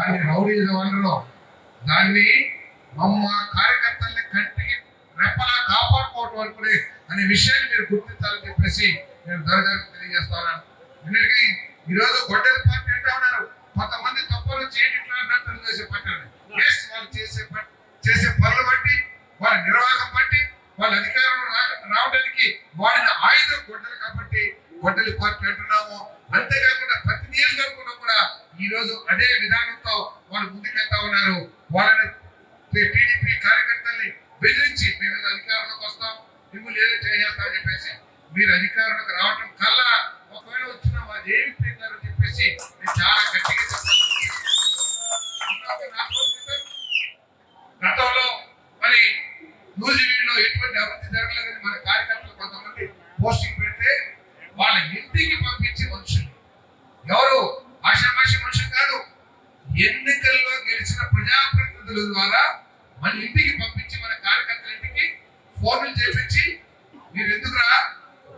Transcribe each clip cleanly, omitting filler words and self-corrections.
దాన్ని రౌడీజం అనరు. దాన్ని మమ్మ కార్యకర్తల్ని కంటికి రెప్పలా కాపాడుకోవటం అనుకునే అనే విషయాన్ని మీరు గుర్తించాలని చెప్పేసి నేను దొరగారికి తెలియజేస్తాను. ఎందుకంటే ఈరోజు గొడ్డలి పార్టీ అంటే ఉన్నారు, కొంతమంది తప్పులు చేయట్లా తెలుగుదేశం పార్టీ వాళ్ళు చేసే పనులు బట్టి, వాళ్ళ నిర్వాహకం బట్టి, వాళ్ళ అధికారం రావడానికి వాడిన ఆయుధం గొడ్డలు కాబట్టి గొడ్డలి పార్టీ అంటున్నాము. అంతేకాకుండా ప్రతి నియోజకవర్గంలో కూడా ఈ రోజు అదే విధానంతో వాళ్ళు ముందుకెళ్తా ఉన్నారు. వాళ్ళని టీడీపీ కార్యకర్తల్ని బెదిరించి మేము అధికారంలోకి వస్తాం, మిమ్మల్ని ఏదో చేసేస్తామని చెప్పేసి మీరు అధికారంలోకి రావటం కల్లా ఒకవేళ వచ్చిన వాళ్ళు ఏమి పెరిగారని చెప్పేసి నేను చాలా గట్టిగా చెప్పాను. గతంలో మరి నూజివీడులో ఎటువంటి అభివృద్ధి జరగలేదని మన కార్యకర్తలు కొంతమంది పోస్టింగ్ పెడితే వాళ్ళ ఇంటికి పంపించే మనుషులు ఎవరు ఆషామాషి మనుషులు కాదు, ఎన్నికల్లో గెలిచిన ప్రజాప్రతినిధుల ద్వారా మన ఇంటికి పంపించి మన కార్యకర్తల ఇంటికి ఫోన్లు చేపించి మీరు ఎందుకురా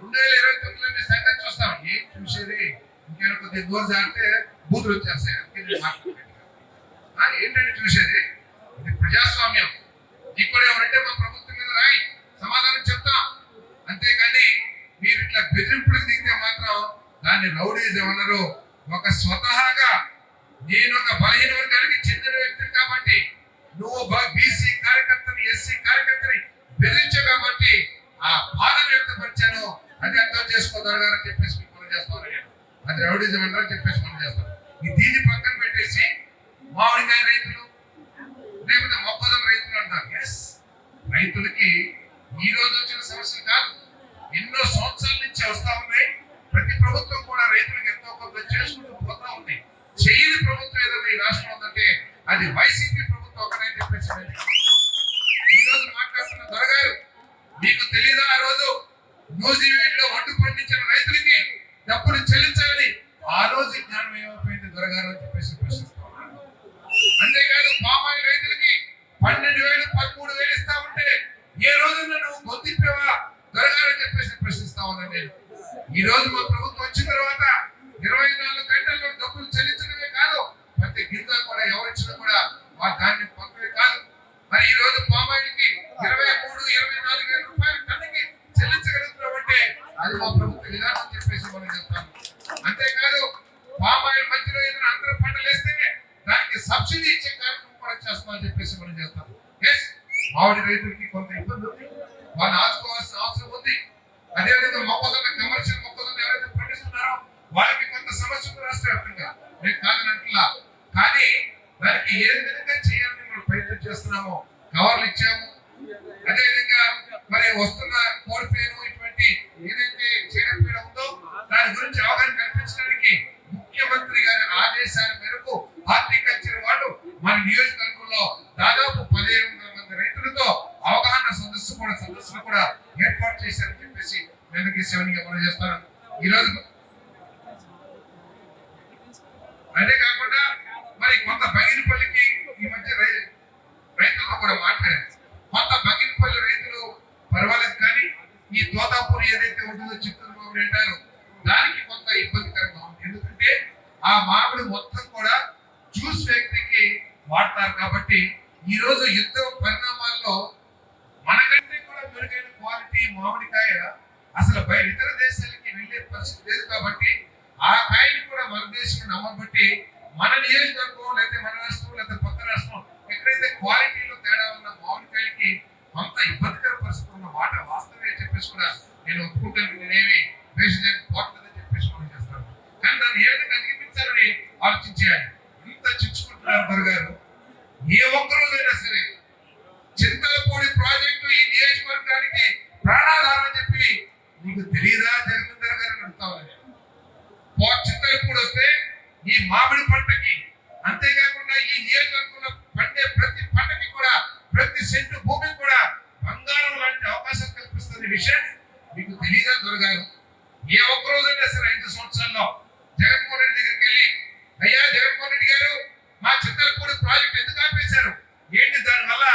2029 సంగతి చూస్తాం. ఏం చూసేది, ఇంకేమైనా కొద్దిగా దూరం జారితే బూతులు వచ్చేస్తాయి. ఏంటంటే చూసేది ఇది ప్రజాస్వామ్యం. ఇక్కడ ఎవరంటే మా ప్రభుత్వం మీద రాయి సమాధానం చెప్తాం, అంతేకాని మీరు ఇట్లా బెదిరింపులకు దిగితే మాత్రం దాన్ని రౌడీజం అనరు. ఒక స్వతహాగా నేను ఒక బలహీన వర్గానికి చెందిన వ్యక్తిని కాబట్టి నువ్వు బీసీ కార్యకర్తని ఎస్సీ కార్యకర్తని బెదిరించావు కాబట్టి ఆ బాధను వ్యక్తపరిచాను, అది అర్థం చేసుకోగలగారని చెప్పేసి మీకు మనం చేస్తాను. అది రౌడీజం అంటారని చెప్పేసి మనం చేస్తాం. దీన్ని పక్కన పెట్టేసి మామిడికాయ రైతులు లేకపోతే మొక్కజొన్న రైతులు అంటారు. ఎస్, రైతులకి ఈ రోజు వచ్చిన సమస్యలు కాదు, ఎన్నో సంవత్సరాల నుంచి వస్తా ఉన్నాయి. ప్రతి ప్రభుత్వం కూడా రైతులకు ఎంతో కొంత చేసుకుంటూ పోతా ఉంది. చేయని ప్రభుత్వం ఏదైనా ఈ రాష్ట్రంలో ఉందంటే అది వైసీపీ ప్రభుత్వం ఒకనే చెప్పేసి ఈ రోజు మాట్లాడుతున్న దొరగారు మీకు తెలీదా? ఆ రోజు నూజివీడులో వడ్డు పండించిన రైతులకి డబ్బులు చెల్లించాలని ఆ రోజు జ్ఞానం ఏమైపోయింది దొరగారు అని చెప్పేసి ప్రశ్నిస్తున్నాను. అంతేకాదు పామాయిల్ రైతులకి 12,000 13,000 ఇస్తా ఉంటే ఏ రోజున నువ్వు గొంతిప్పేవా దొరగారు అని చెప్పేసి ప్రశ్నిస్తా ఉన్నాను నేను. ఈ రోజు మా ప్రభుత్వం వచ్చిన తర్వాత 24 గంటల్లో డబ్బులు చెల్లించడమే కాదు, ప్రతి గింజ కూడా ఎవరిచ్చినా కూడా దాన్ని పొందడమే కాదు. మరి ఈ రోజు పామాయిల్ కి 23-24 వేల రూపాయలు టన్నుకి చెల్లించగలుగుతున్నామంటే అది మా ప్రభుత్వ విధానం అని చెప్పేసి మనం చెప్తాము. అంతేకాదు పామాయిల్ మధ్యలో ఏదైనా అంతర పంటలు వేస్తే దానికి సబ్సిడీ ఇచ్చే కార్యక్రమం కూడా చేస్తామని చెప్పేసి మనం చేస్తాం. ఎస్, మామిడి రైతులకి కొంత ఇబ్బంది ఉంది, వాళ్ళు ఆదుకోవాల్సిన అవసరం ఉంది. అదేవిధంగా మొక్కజొన్న కమర్షియల్ మొక్కజొన్న ఎవరైతే పండిస్తున్నారో వాళ్ళకి కొంత సమస్య ఉంది రాష్ట్ర వ్యాప్తంగా, నేను కాదనట్లా. కానీ దానికి ఏ విధంగా చేయాలని మనం ప్రయత్నం చేస్తున్నామో కవర్లు ఇచ్చాము. అదేవిధంగా మరి వస్తున్న కోల్పేను ఇటువంటి ఏదైతే చీడపీడ ఉందో దాని గురించి అవగాహన కల్పించడానికి ముఖ్యమంత్రి గారి ఆదేశాల మేరకు హార్టికల్చర్ వాళ్ళు మన నియోజకవర్గంలో దాదాపు 1,500 మంది రైతులతో అవగాహన సదస్సులు కూడా ఏర్పాటు చేశారని చెప్పేసి నేను శివనిగా మనం చేస్తాను. ఈరోజు అదే కాకుండా మరి కొంత బగిరిపల్లికి ఈ మధ్య రైతులతో కూడా మాట్లాడారు. కొంత బగిరిపల్లి రైతులు పర్వాలేదు, కానీ ఈ తోతాపూర్ ఏదైతే ఉంటుందో చిత్తూరు మామిడి అంటారు దానికి కొంత ఇబ్బందికరంగా ఉంది. ఎందుకంటే ఆ మామిడి మొత్తం కూడా జ్యూస్ ఫ్యాక్టరీకి వాడతారు కాబట్టి ఈ రోజు యుద్ధ పరిణామాల్లో మనకంటే కూడా మెరుగైన క్వాలిటీ మామిడికాయ అసలు బయట ఇతర దేశాలకి వెళ్ళే పరిస్థితి లేదు. కాబట్టి ఆ కాయని కూడా మన దేశంలో అమ్మబట్టి మన నియోజకవర్గం లేదా మన రాష్ట్రం లేదా పక్క రాష్ట్రం ఎక్కడైతే క్వాలిటీలో తేడా ఉన్న మామిడికాయలకి కొంత ఇబ్బందికర పరిస్థితి ఉన్న మాట వాస్తవే చెప్పేసి కూడా నేను ఒప్పుకుంటాను. నేనేమి వేసేదానికి పోతుందని చెప్పేసి మనం చేస్తాను. కానీ దాన్ని ఏ విధంగా అధిగమించాలని ఆలోచించేయాలి. ఇంత చించుకుంటున్నారు దొరగారు. ఏ ఒక్కరోజైనా సరే చింతలపూడి ప్రాజెక్టు ఈ నియోజకవర్గానికి ప్రాణాధారం అని చెప్పి నీకు తెలియదా జగన్ గారు అడుగుతామని. చింతలపూడి వస్తే ఈ మామిడి పంటకి, అంతేకాకుండా ఈ నియోజకవర్గంలో పండే ప్రతి పంటకి కూడా ప్రతి సెంటు భూమికి కూడా బంగారం లాంటి అవకాశం కల్పిస్తున్న విషయాన్ని మీకు తెలియదా దొరగారు? ఏ ఒక్కరోజైనా సరే 5 సంవత్సరాల్లో జగన్మోహన్ రెడ్డి దగ్గరికి వెళ్ళి, అయ్యా జగన్మోహన్ రెడ్డి గారు మా చింతలపూడి ప్రాజెక్ట్ ఎందుకు ఆపేశారు, ఏంటి దానివల్ల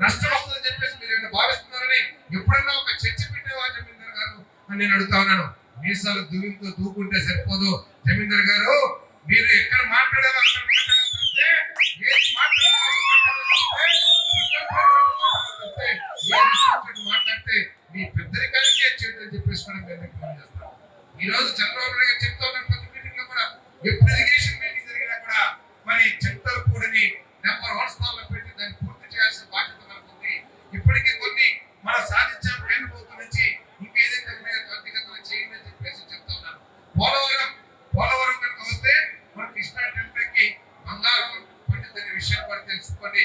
నష్టం వస్తుందని చెప్పేసి మీరు ఏమైనా భావిస్తున్నారని ఎప్పుడన్నా ఒక చర్చ పెట్టేవారు జమీందార్ గారు అని నేను అడుగుతా ఉన్నాను. మీసాలు దూకుంటే సరిపోదు జమీందార్ గారు, మీరు ఎక్కడ మాట్లాడాలో అక్కడ మాట్లాడాలంటే ఈ రోజు చంద్రబాబు నాయుడు గారు చెప్తా ఉన్నారు ప్రతి మీటింగ్ లో కూడా, ఎప్పుడు ఇరిగేషన్ మీటింగ్ జరిగినా కూడా మరి చింతలపూడిని నెంబర్ 1 స్థానంలో పెట్టి దాన్ని పూర్తి చేయాల్సిన బాధ్యత మనకు ఉంది. ఇప్పటికీ కొన్ని మనం సాధించాం కేంద్ర ప్రభుత్వం నుంచి, ఇంకేదైతే ఉన్నాయో త్వరితగతిన చేయండి అని చెప్పేసి చెప్తా ఉన్నాను. పోలవరం కనుక వస్తే మన కృష్ణా డెల్టాకి బంగారం పండుతున్న విషయాన్ని కూడా తెలుసుకోండి.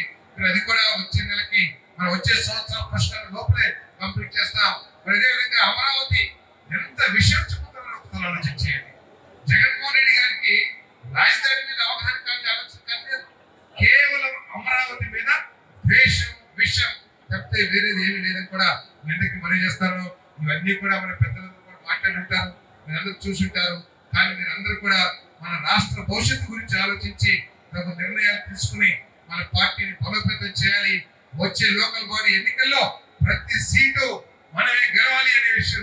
అది కూడా వచ్చే నెలకి మనం వచ్చే సంవత్సరం ఫస్ట్ లోపలే కంప్లీట్ చేస్తాం. మరి అదేవిధంగా అమరావతి ఎంత విషయం చెబుతున్నారో ఒకసారి ఆలోచించేయండి. జగన్మోహన్ రెడ్డి గారికి రాజధాని మీద అవగాహన కానీ ఆలోచన కానీ కేవలం అమరావతి మీద ద్వేషం విషయం తప్పితే వేరేది ఏమీ లేదని కూడా ఎందుకు మనవి చేస్తాను. ఇవన్నీ కూడా మన పెద్దలందరూ కూడా మాట్లాడుంటారు, మీరందరూ చూసుంటారు. కానీ మీరందరూ కూడా మన రాష్ట్ర భవిష్యత్తు గురించి ఆలోచించి తగు నిర్ణయాలు తీసుకుని మన పార్టీని బలోపేతం చేయాలి. వచ్చే లోకల్ బాడీ ఎన్నికల్లో ప్రతి సీటు మనమే గెలవాలి అనే విషయం